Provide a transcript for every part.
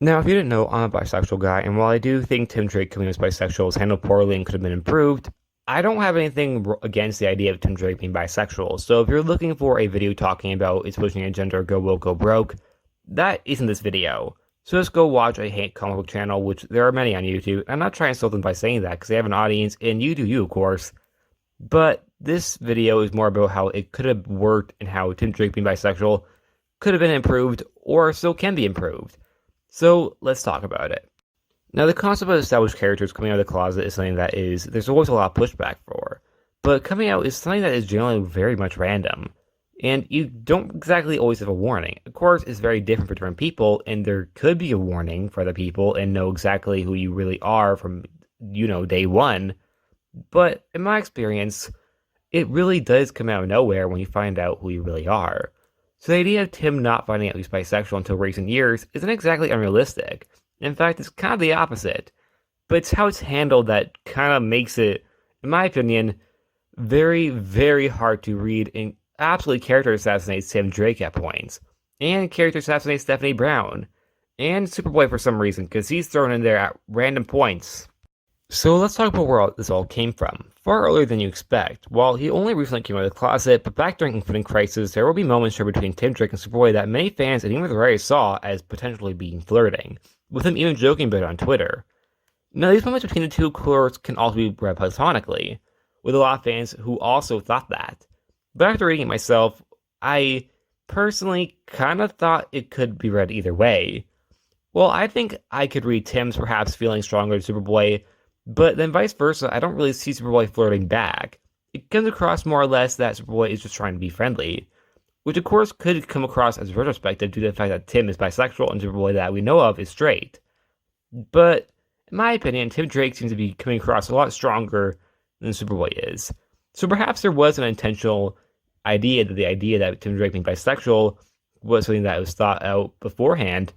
Now, if you didn't know, I'm a bisexual guy, and while I do think Tim Drake coming as bisexual was handled poorly and could have been improved, I don't have anything against the idea of Tim Drake being bisexual. So if you're looking for a video talking about is pushing a gender go woke, go broke, that isn't this video. So just go watch a hate comic book channel, which there are many on YouTube. I'm not trying to insult them by saying that, because they have an audience, and you do you, of course. But this video is more about how it could have worked and how Tim Drake being bisexual could have been improved, or still can be improved. So let's talk about it. Now, the concept of established characters coming out of the closet is something that there's always a lot of pushback for. But coming out is something that is generally very much random. And you don't exactly always have a warning. Of course, it's very different for different people, and there could be a warning for other people and know exactly who you really are from, day one. But in my experience, it really does come out of nowhere when you find out who you really are. So the idea of Tim not finding out he's bisexual until recent years isn't exactly unrealistic. In fact, it's kind of the opposite. But it's how it's handled that kind of makes it, in my opinion, very, very hard to read and absolutely character assassinates Tim Drake at points. And character assassinates Stephanie Brown. And Superboy for some reason, because he's thrown in there at random points. So let's talk about where this all came from. Far earlier than you expect. While he only recently came out of the closet, but back during Infinite Crisis, there will be moments shared between Tim Drake and Superboy that many fans and even the writers saw as potentially being flirting, with him even joking about it on Twitter. Now, these moments between the two, of course, can also be read platonically, with a lot of fans who also thought that. But after reading it myself, I personally kind of thought it could be read either way. Well, I think I could read Tim's perhaps feeling stronger to Superboy, but then vice versa, I don't really see Superboy flirting back. It comes across more or less that Superboy is just trying to be friendly, which of course could come across as retrospective due to the fact that Tim is bisexual and Superboy that we know of is straight. But in my opinion, Tim Drake seems to be coming across a lot stronger than Superboy is. So perhaps there was an intentional idea that the idea that Tim Drake being bisexual was something that was thought out beforehand.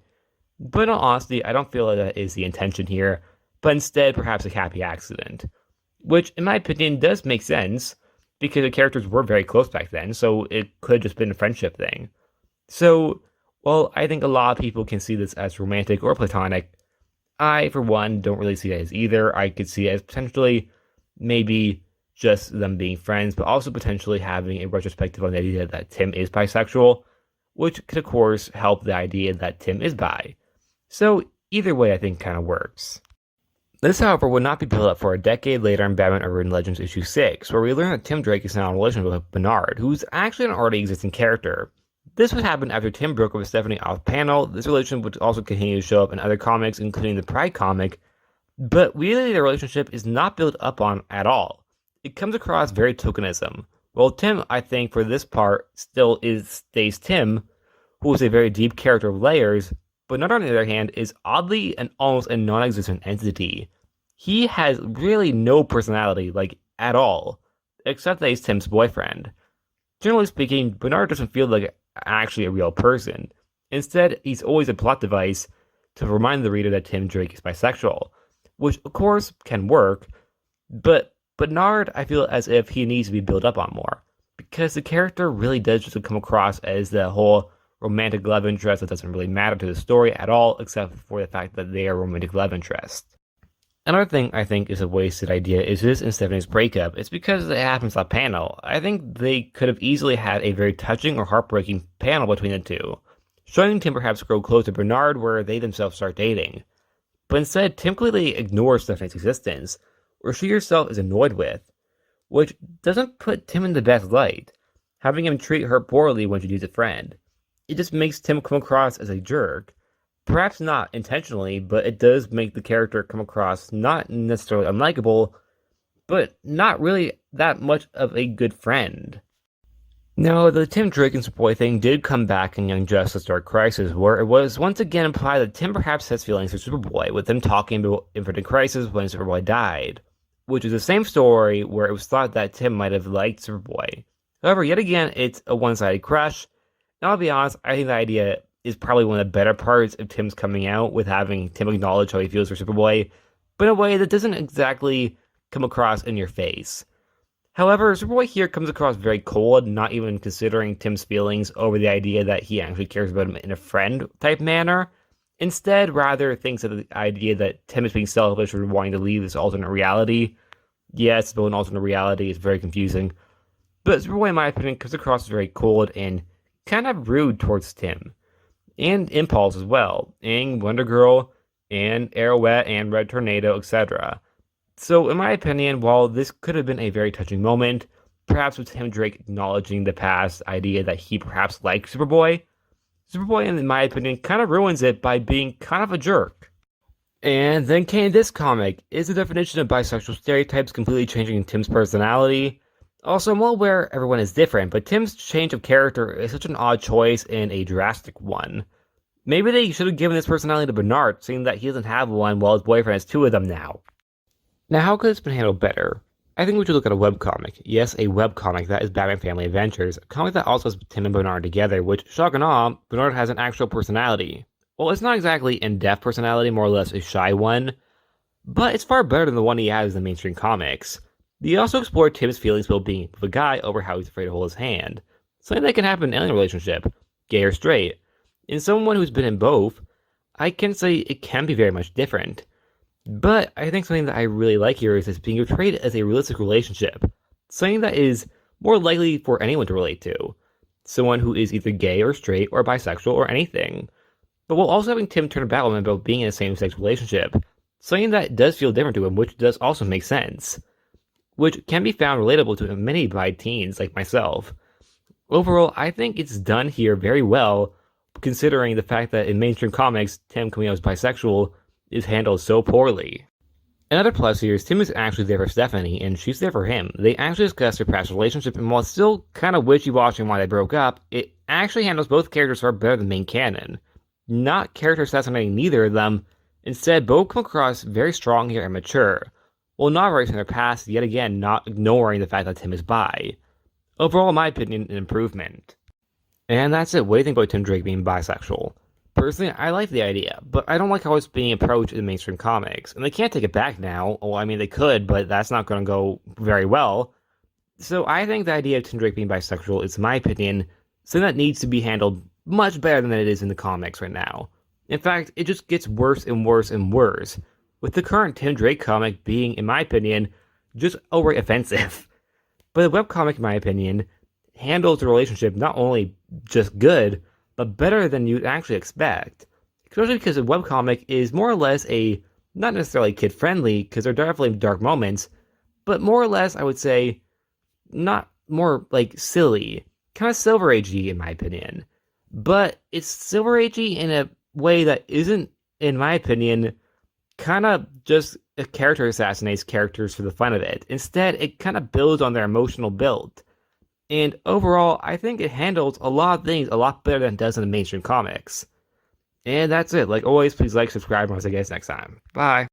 But in all honesty, I don't feel like that is the intention here, but instead perhaps a happy accident. Which, in my opinion, does make sense, because the characters were very close back then, so it could have just been a friendship thing. So, while I think a lot of people can see this as romantic or platonic, I, for one, don't really see it as either. I could see it as potentially maybe just them being friends, but also potentially having a retrospective on the idea that Tim is bisexual, which could, of course, help the idea that Tim is bi. So, either way, I think kind of works. This, however, would not be built up for a decade later in Batman Urban Legends issue 6, where we learn that Tim Drake is now in a relationship with Bernard, who's actually an already existing character. This would happen after Tim broke up with Stephanie off panel. This relationship would also continue to show up in other comics, including the Pride comic, but really the relationship is not built up on at all. It comes across very tokenism. While Tim, I think, for this part, stays Tim, who is a very deep character of layers, but Bernard, on the other hand, is oddly and almost a non-existent entity. He has really no personality, at all, except that he's Tim's boyfriend. Generally speaking, Bernard doesn't feel like actually a real person. Instead, he's always a plot device to remind the reader that Tim Drake is bisexual, which of course can work, but Bernard, I feel as if he needs to be built up on more, because the character really does just come across as the whole romantic love interest that doesn't really matter to the story at all, except for the fact that they are romantic love interests. Another thing I think is a wasted idea is this and Stephanie's breakup. It's because it happens on panel. I think they could have easily had a very touching or heartbreaking panel between the two, showing Tim perhaps grow close to Bernard where they themselves start dating. But instead, Tim completely ignores Stephanie's existence, or she herself is annoyed with, which doesn't put Tim in the best light, having him treat her poorly when she needs a friend. It just makes Tim come across as a jerk. Perhaps not intentionally, but it does make the character come across not necessarily unlikable, but not really that much of a good friend. Now, the Tim Drake and Superboy thing did come back in Young Justice Dark Crisis, where it was once again implied that Tim perhaps has feelings for Superboy, with them talking about Infinite Crisis when Superboy died, which is the same story where it was thought that Tim might have liked Superboy. However, yet again, it's a one-sided crush. Now, I'll be honest, I think the idea is probably one of the better parts of Tim's coming out, with having Tim acknowledge how he feels for Superboy, but in a way that doesn't exactly come across in your face. However, Superboy here comes across very cold, not even considering Tim's feelings over the idea that he actually cares about him in a friend-type manner, Instead, rather thinks of the idea that Tim is being selfish or wanting to leave this alternate reality. Yes, but an alternate reality is very confusing. But Superboy, in my opinion, comes across as very cold and kind of rude towards Tim. And Impulse as well, and Wonder Girl, and Arrowette, and Red Tornado, etc. So, in my opinion, while this could have been a very touching moment, perhaps with Tim Drake acknowledging the past idea that he perhaps liked Superboy, Superboy, in my opinion, kind of ruins it by being kind of a jerk. And then came this comic. Is the definition of bisexual stereotypes completely changing Tim's personality? Also, I'm well aware everyone is different, but Tim's change of character is such an odd choice and a drastic one. Maybe they should have given this personality to Bernard, seeing that he doesn't have one while his boyfriend has two of them now. Now, how could this been handled better? I think we should look at a webcomic. Yes, a webcomic that is Batman Family Adventures, a comic that also has Tim and Bernard together, which, shock and awe, Bernard has an actual personality. Well, it's not exactly in-depth personality, more or less a shy one, but it's far better than the one he has in mainstream comics. They also explored Tim's feelings about being with a guy over how he's afraid to hold his hand. Something that can happen in any relationship, gay or straight. In someone who's been in both, I can say it can be very much different. But I think something that I really like here is this being portrayed as a realistic relationship. Something that is more likely for anyone to relate to. Someone who is either gay or straight or bisexual or anything. But while also having Tim turn about him about being in a same-sex relationship. Something that does feel different to him, which does also make sense. Which can be found relatable to many bi teens like myself. Overall, I think it's done here very well, considering the fact that in mainstream comics, Tim coming out as bisexual is handled so poorly. Another plus here is Tim is actually there for Stephanie, and she's there for him. They actually discuss their past relationship, and while it's still kind of wishy-washy why they broke up, it actually handles both characters far better than main canon. Not character assassinating neither of them, instead both come across very strong here and mature, while not erasing their past, yet again not ignoring the fact that Tim is bi. Overall, in my opinion, an improvement. And that's it. What do you think about Tim Drake being bisexual? Personally, I like the idea, but I don't like how it's being approached in mainstream comics. And they can't take it back now. Well, I mean, they could, but that's not going to go very well. So I think the idea of Tim Drake being bisexual is, in my opinion, something that needs to be handled much better than it is in the comics right now. In fact, it just gets worse and worse and worse, with the current Tim Drake comic being, in my opinion, just outright offensive. But the webcomic, in my opinion, handles the relationship not only just good, but better than you'd actually expect. Especially because the webcomic is more or less a, not necessarily kid-friendly, because there are definitely dark moments, but more or less, I would say, not more, like, silly. Kind of Silver Agey, in my opinion. But it's Silver Agey in a way that isn't, in my opinion, kind of just a character assassinates characters for the fun of it. Instead, it kind of builds on their emotional build. And overall, I think it handles a lot of things a lot better than it does in the mainstream comics. And that's it. Like always, please like, subscribe, and I'll see you guys next time. Bye.